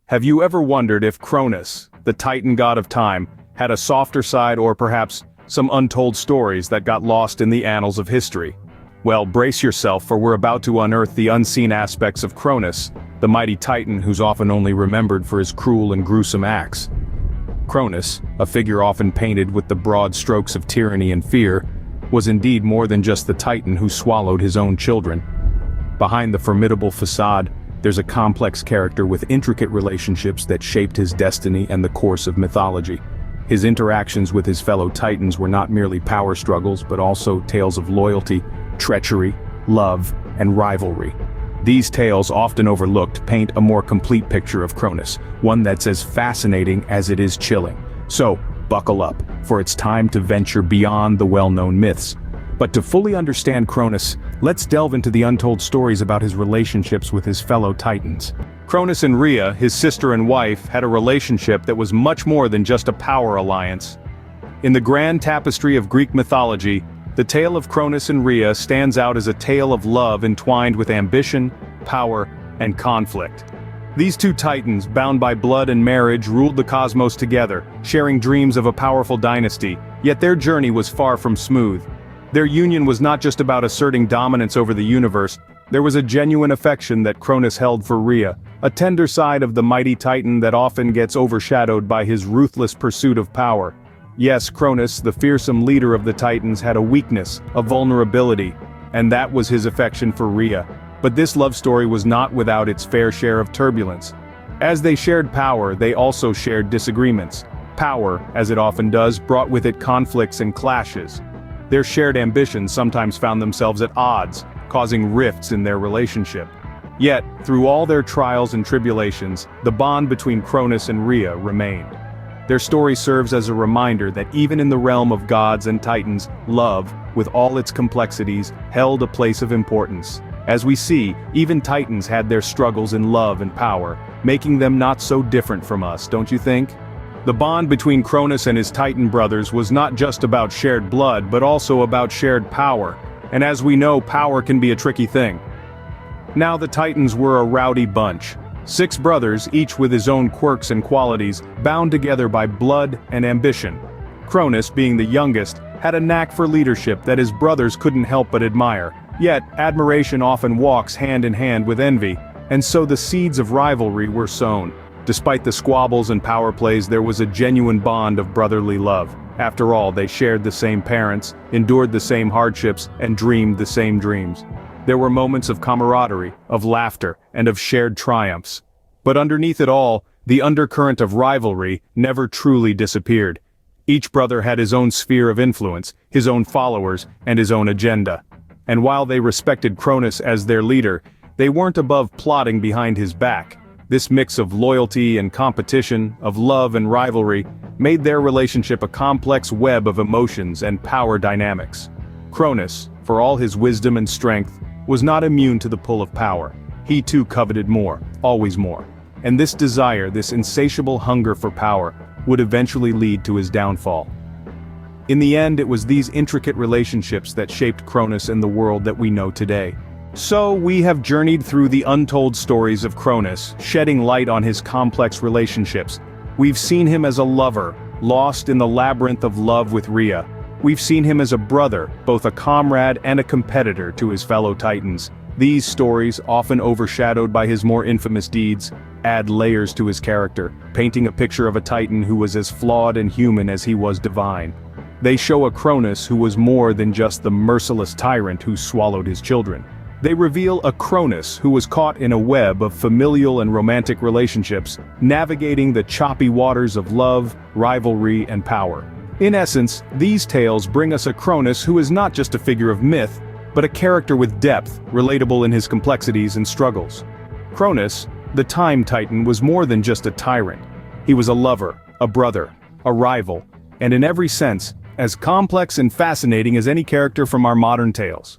Have you ever wondered if Cronus, the Titan god of time, had a softer side or perhaps some untold stories that got lost in the annals of history? Well, brace yourself, for we're about to unearth the unseen aspects of Cronus, the mighty Titan who's often only remembered for his cruel and gruesome acts. Cronus, a figure often painted with the broad strokes of tyranny and fear, was indeed more than just the Titan who swallowed his own children. Behind the formidable facade, there's a complex character with intricate relationships that shaped his destiny and the course of mythology. His interactions with his fellow Titans were not merely power struggles, but also tales of loyalty, treachery, love, and rivalry. These tales, often overlooked, paint a more complete picture of Cronus, one that's as fascinating as it is chilling. So, buckle up, for it's time to venture beyond the well-known myths. But to fully understand Cronus, let's delve into the untold stories about his relationships with his fellow Titans. Cronus and Rhea, his sister and wife, had a relationship that was much more than just a power alliance. In the grand tapestry of Greek mythology, the tale of Cronus and Rhea stands out as a tale of love entwined with ambition, power, and conflict. These two titans, bound by blood and marriage, ruled the cosmos together, sharing dreams of a powerful dynasty, yet their journey was far from smooth. Their union was not just about asserting dominance over the universe. There was a genuine affection that Cronus held for Rhea, a tender side of the mighty Titan that often gets overshadowed by his ruthless pursuit of power. Yes, Cronus, the fearsome leader of the Titans, had a weakness, a vulnerability, and that was his affection for Rhea. But this love story was not without its fair share of turbulence. As they shared power, they also shared disagreements. Power, as it often does, brought with it conflicts and clashes. Their shared ambitions sometimes found themselves at odds, causing rifts in their relationship. Yet, through all their trials and tribulations, the bond between Cronus and Rhea remained. Their story serves as a reminder that even in the realm of gods and titans, love, with all its complexities, held a place of importance. As we see, even titans had their struggles in love and power, making them not so different from us, don't you think? The bond between Cronus and his Titan brothers was not just about shared blood, but also about shared power. And as we know, power can be a tricky thing. Now the Titans were a rowdy bunch. 6 brothers, each with his own quirks and qualities, bound together by blood and ambition. Cronus, being the youngest, had a knack for leadership that his brothers couldn't help but admire. Yet, admiration often walks hand in hand with envy, and so the seeds of rivalry were sown. Despite the squabbles and power plays, there was a genuine bond of brotherly love. After all, they shared the same parents, endured the same hardships, and dreamed the same dreams. There were moments of camaraderie, of laughter, and of shared triumphs. But underneath it all, the undercurrent of rivalry never truly disappeared. Each brother had his own sphere of influence, his own followers, and his own agenda. And while they respected Cronus as their leader, they weren't above plotting behind his back. This mix of loyalty and competition, of love and rivalry, made their relationship a complex web of emotions and power dynamics. Cronus, for all his wisdom and strength, was not immune to the pull of power. He too coveted more, always more. And this desire, this insatiable hunger for power, would eventually lead to his downfall. In the end, it was these intricate relationships that shaped Cronus and the world that we know today. So, we have journeyed through the untold stories of Cronus, shedding light on his complex relationships. We've seen him as a lover, lost in the labyrinth of love with Rhea. We've seen him as a brother, both a comrade and a competitor to his fellow Titans. These stories, often overshadowed by his more infamous deeds, add layers to his character, painting a picture of a Titan who was as flawed and human as he was divine. They show a Cronus who was more than just the merciless tyrant who swallowed his children. They reveal a Cronus who was caught in a web of familial and romantic relationships, navigating the choppy waters of love, rivalry, and power. In essence, these tales bring us a Cronus who is not just a figure of myth, but a character with depth, relatable in his complexities and struggles. Cronus, the Time Titan, was more than just a tyrant. He was a lover, a brother, a rival, and in every sense, as complex and fascinating as any character from our modern tales.